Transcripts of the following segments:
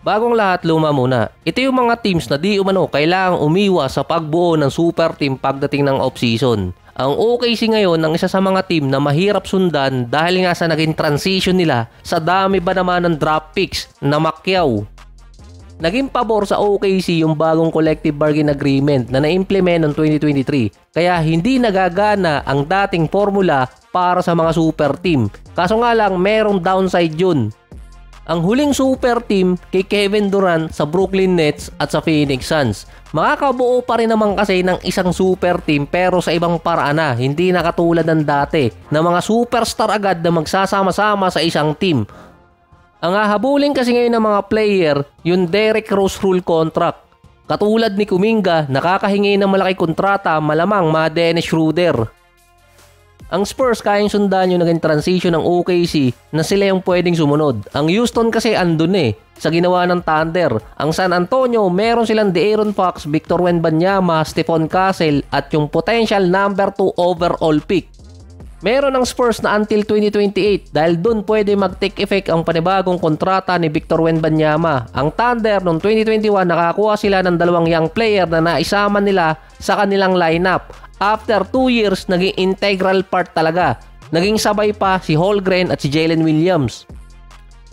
Bagong lahat, luma muna. Ito yung mga teams na di umano kailangang umiwas sa pagbuo ng super team pagdating ng off-season. Ang OKC ngayon ang isa sa mga team na mahirap sundan dahil nga sa naging transition nila sa dami ba naman ng draft picks na makyaw. Naging pabor sa OKC yung bagong collective bargain agreement na na-implement noong 2023 kaya hindi nagagana ang dating formula para sa mga super team. Kaso nga lang merong downside yun. Ang huling super team kay Kevin Durant sa Brooklyn Nets at sa Phoenix Suns. Makakabuo pa rin naman kasi ng isang super team pero sa ibang paraan na, hindi na katulad ng dati na mga superstar agad na magsasama-sama sa isang team. Ang hahabulin kasi ngayon ng mga player, yung Derrick Rose rule contract. Katulad ni Kuminga, nakakahingi ng malaki kontrata, malamang mga Dennis Schroeder. Ang Spurs kayang sundan yung naging transition ng OKC na sila yung pwedeng sumunod. Ang Houston kasi andun sa ginawa ng Thunder. Ang San Antonio, meron silang De'Aaron Fox, Victor Wembanyama, Stephon Castle at yung potential number 2 overall pick. Meron ang Spurs na until 2028 dahil dun pwede mag-take effect ang panibagong kontrata ni Victor Wembanyama. Ang Thunder noong 2021 nakakuha sila ng dalawang young player na naisama nila sa kanilang lineup. After 2 years, naging integral part talaga. Naging sabay pa si Holmgren at si Jalen Williams.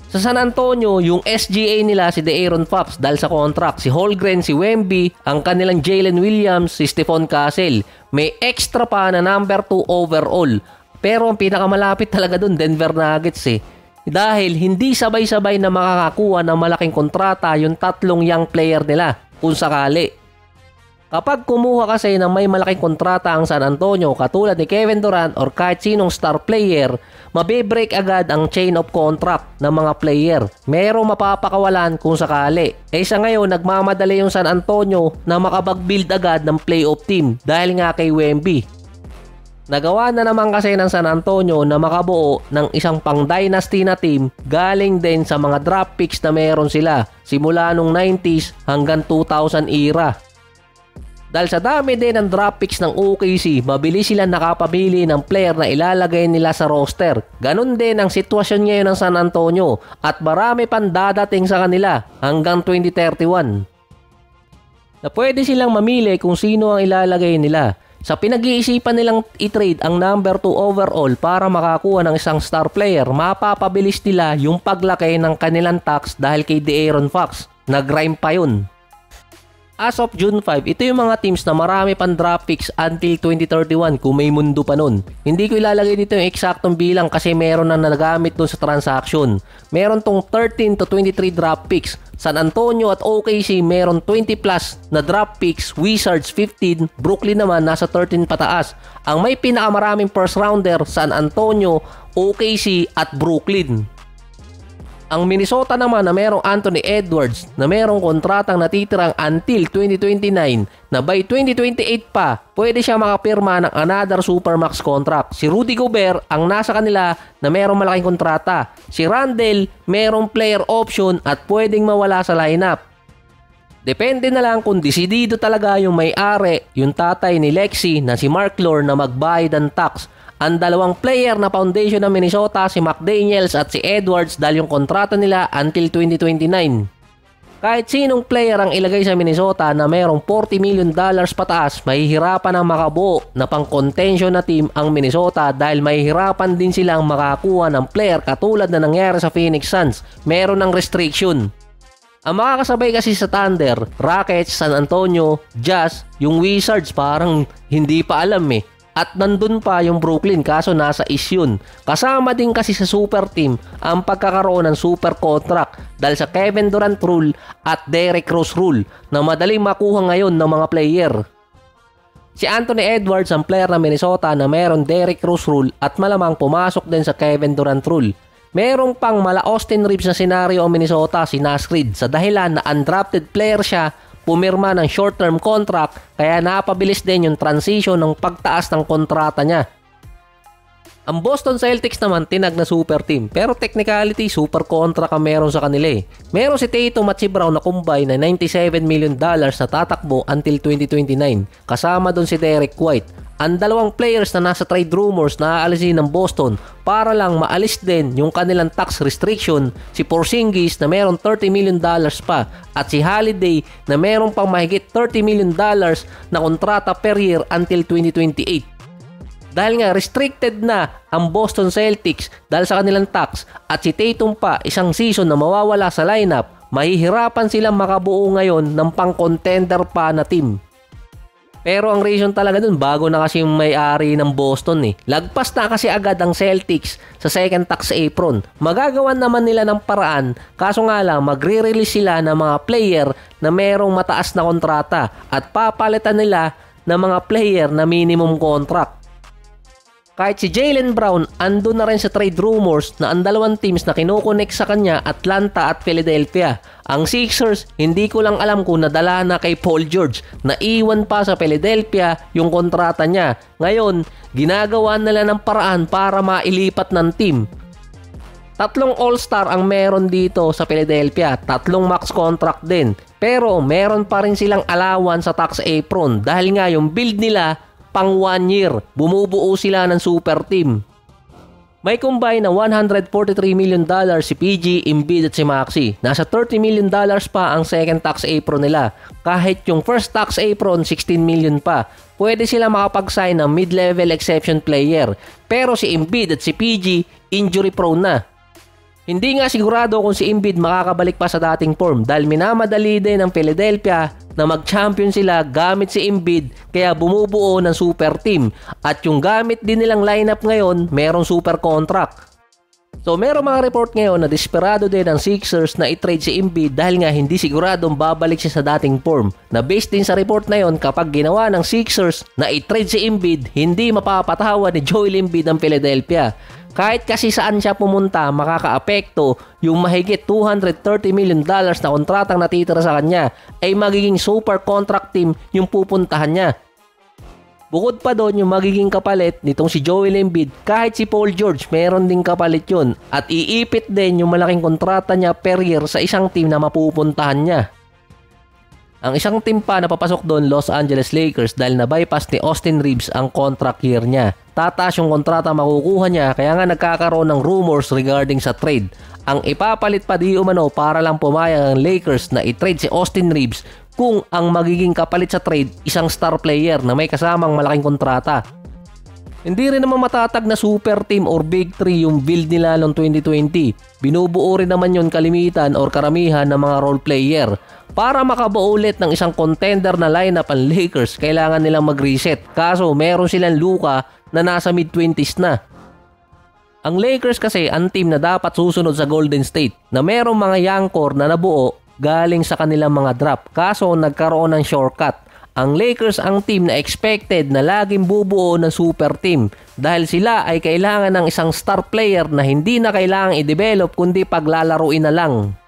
Sa San Antonio, yung SGA nila si De'Aaron Fox dahil sa contract. Si Holmgren, si Wemby, ang kanilang Jalen Williams, si Stephon Castle. May extra pa na number 2 overall. Pero ang pinakamalapit talaga dun, Denver Nuggets Dahil hindi sabay-sabay na makakakuha ng malaking kontrata yung tatlong young player nila kung sakali. Kapag kumuha kasi ng may malaking kontrata ang San Antonio katulad ni Kevin Durant or kahit sinong star player, mabibreak agad ang chain of contract ng mga player. Merong mapapakawalan kung sakali. Sa ngayon, nagmamadali yung San Antonio na makapag-build agad ng playoff team dahil nga kay Wemby. Nagawa na naman kasi ng San Antonio na makabuo ng isang pang-dynasty na team galing din sa mga draft picks na meron sila simula nung 90s hanggang 2000 era. Dahil sa dami din ng draft picks ng OKC, mabilis sila nakapamili ng player na ilalagay nila sa roster. Ganon din ang sitwasyon ngayon ng San Antonio at marami pang dadating sa kanila hanggang 2031. Na pwede silang mamili kung sino ang ilalagay nila. Sa pinag-iisipan nilang i-trade ang number 2 overall para makakuha ng isang star player, mapapabilis nila yung paglaki ng kanilang tax dahil kay De'Aaron Fox. Nag-rhyme pa yun. As of June 5, ito yung mga teams na marami pang draft picks until 2031 kung may mundo pa nun. Hindi ko ilalagay dito yung eksaktong bilang kasi meron na nagamit dun sa transaction. Meron tong 13 to 23 draft picks. San Antonio at OKC meron 20 plus na draft picks, Wizards 15, Brooklyn naman nasa 13 pataas. Ang may pinakamaraming first rounder, San Antonio, OKC at Brooklyn. Ang Minnesota naman na merong Anthony Edwards na merong kontratang natitirang until 2029 na by 2028 pa pwede siya makapirma ng another supermax contract. Si Rudy Gobert ang nasa kanila na merong malaking kontrata. Si Randle merong player option at pwedeng mawala sa lineup. Depende na lang kung desidido talaga yung may-ari, yung tatay ni Lexi na si Mark Lore na magbayad ng tax. Ang dalawang player na foundation ng Minnesota, si McDaniels at si Edwards dahil yung kontrata nila until 2029. Kahit sinong player ang ilagay sa Minnesota na merong $40 million pataas, mahihirapan ang makabuo na pang contention na team ang Minnesota dahil mahihirapan din silang makakuha ng player katulad na nangyari sa Phoenix Suns. Meron ng restriction. Ang makakasabay kasi sa Thunder, Rockets, San Antonio, Jazz, yung Wizards parang hindi pa alam At nandun pa yung Brooklyn kaso nasa East yun. Kasama din kasi sa super team ang pagkakaroon ng super contract dahil sa Kevin Durant rule at Derrick Rose rule na madaling makuha ngayon ng mga player. Si Anthony Edwards ang player ng Minnesota na meron Derrick Rose rule at malamang pumasok din sa Kevin Durant rule. Merong pang mala Austin Reeves na senaryo ang Minnesota si Naz Reid sa dahilan na undrafted player siya, pumirma ng short-term contract kaya napabilis din yung transition ng pagtaas ng kontrata niya. Ang Boston Celtics naman tinag na super team pero technicality super contract ang meron sa kanila Meron si Tatum at si Brown na combine na $97 million na tatakbo until 2029 kasama doon si Derek White. ang dalawang players na nasa trade rumors na aalisin ng Boston para lang maalis din yung kanilang tax restriction, si Porzingis na merong $30 million pa at si Holiday na merong pang mahigit $30 million na kontrata per year until 2028. Dahil nga restricted na ang Boston Celtics dahil sa kanilang tax at si Tatum pa isang season na mawawala sa lineup, mahihirapan silang makabuo ngayon ng pang-contender pa na team. Pero ang reason talaga dun, bago na kasi yung may-ari ng Boston lagpas na kasi agad ang Celtics sa second tax apron. Magagawan naman nila ng paraan, kaso nga lang magre-release sila ng mga player na merong mataas na kontrata at papalitan nila ng mga player na minimum contract. Kahit si Jaylen Brown, andun na rin sa trade rumors na ang dalawang teams na kinukonek sa kanya, Atlanta at Philadelphia. Ang Sixers, hindi ko lang alam kung nadala na kay Paul George na iwan pa sa Philadelphia yung kontrata niya. Ngayon, ginagawa nila ng paraan para mailipat ng team. 3 all-star ang meron dito sa Philadelphia, 3 max contract din. Pero meron pa rin silang allowance sa tax apron dahil nga yung build nila pang 1 year, bumubuo sila ng super team. May combine na $143 million si PG, Embiid at si Maxey. Nasa $30 million pa ang second tax apron nila. Kahit yung first tax apron, $16 million pa. Pwede sila makapag-sign ng mid-level exception player. Pero si Embiid at si PG, injury prone na. Hindi nga sigurado kung si Embiid makakabalik pa sa dating form dahil minamadali din ng Philadelphia na mag-champion sila gamit si Embiid kaya bumubuo ng super team. At yung gamit din nilang lineup ngayon, merong super contract. So merong mga report ngayon na desperado din ang Sixers na i-trade si Embiid dahil nga hindi siguradong babalik siya sa dating form. Na based din sa report na yon, kapag ginawa ng Sixers na i-trade si Embiid, hindi mapapatawa ni Joel Embiid ng Philadelphia. Kahit kasi saan siya pumunta, makakaapekto yung mahigit $230 million na kontratang natitira sa kanya ay magiging super contract team yung pupuntahan niya. Bukod pa doon yung magiging kapalit nitong si Joel Embiid, kahit si Paul George meron ding kapalit yun at iipit din yung malaking kontrata niya per year sa isang team na mapupuntahan niya. Ang isang team pa na papasok doon, Los Angeles Lakers, dahil na-bypass ni Austin Reeves ang contract year niya. Tataas yung kontrata makukuha niya kaya nga nagkakaroon ng rumors regarding sa trade. Ang ipapalit pa di umano para lang pumayag ang Lakers na i-trade si Austin Reeves kung ang magiging kapalit sa trade isang star player na may kasamang malaking kontrata. Hindi rin naman matatag na super team or big three yung build nila noong 2020. Binubuo rin naman yon kalimitan or karamihan ng mga role player. Para makabuo ulit ng isang contender na lineup ang Lakers, kailangan nilang mag-reset. Kaso meron silang Luka na nasa mid-20s na. Ang Lakers kasi ang team na dapat susunod sa Golden State na merong mga young core na nabuo galing sa kanilang mga draft. Kaso nagkaroon ng shortcut. Ang Lakers ang team na expected na laging bubuo ng super team dahil sila ay kailangan ng isang star player na hindi na kailangang i-develop kundi paglalaruin na lang.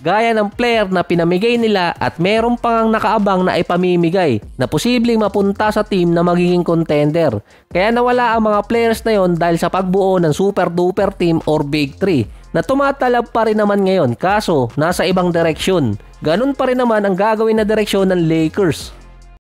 Gaya ng player na pinamigay nila at meron pang nakaabang na ipamimigay na posibleng mapunta sa team na magiging contender. Kaya nawala ang mga players na yon dahil sa pagbuo ng super duper team or big three na tumatalab pa rin naman ngayon kaso nasa ibang direksyon. Ganun pa rin naman ang gagawin na direksyon ng Lakers.